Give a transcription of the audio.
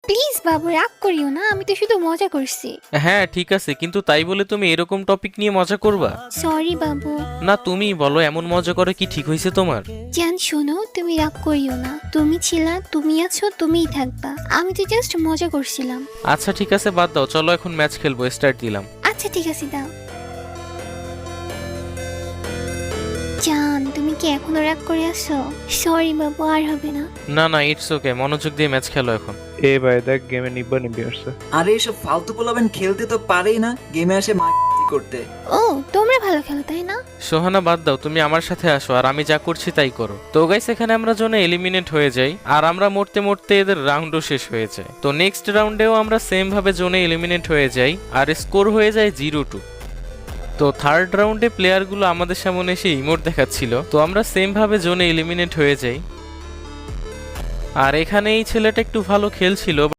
Please বাবু, রাগ করিও না, আমি তো শুধু মজা করছি। হ্যাঁ ঠিক আছে, কিন্তু তাই বলে তুমি এরকম টপিক নিয়ে মজা করবা? সরি বাবু। না তুমিই বলো, এমন মজা করে কি ঠিক হয়েছে তোমার? জান শোনো, তুমি রাগ করিও না, তুমি ছিলা, তুমি আছো, তুমিই থাকবা, আমি তো জাস্ট মজা করছিলাম। আচ্ছা ঠিক আছে, বাদ দাও, চলো এখন ম্যাচ খেলবো, স্টার্ট দিলাম। আচ্ছা ঠিক আছে, দাও। জান, তুমি কি এখনো রাগ করে আসো? সরি বাবু, আর হবে না। না না, ইটস ওকে, মনোযোগ দিয়ে ম্যাচ খেলো এখন। এ ভাই দেখ, গেমে নিব্বা নিবি আসছে। আরে এসব ফালতু পোলাবেন খেলতে তো পারেই না, গেমে আসে করতে। ও, তোমরা ভালো খেলো তাই না? সোহানা বাদ দাও, তুমি আমার সাথে আসো, আর আমি যা করছি তাই করো। তো গাইস, এখানে আমরা জোনে এলিমিনেট হয়ে যাই, আর আমরা মরতে মরতে এদের রাউন্ডও শেষ হয়ে যায়। তো নেক্সট রাউন্ডেও আমরা সেম ভাবে জোনে এলিমিনেট হয়ে যাই, আর স্কোর হয়ে যায় 0-2। তো থার্ড রাউন্ডে প্লেয়ারগুলো আমাদের সামনে এসে ইমোট দেখাচ্ছিল, তো আমরা সেম ভাবে জোনে এলিমিনেট হয়ে যাই। আর এখানে এই ছেলেটা একটু ভালো খেলছিল।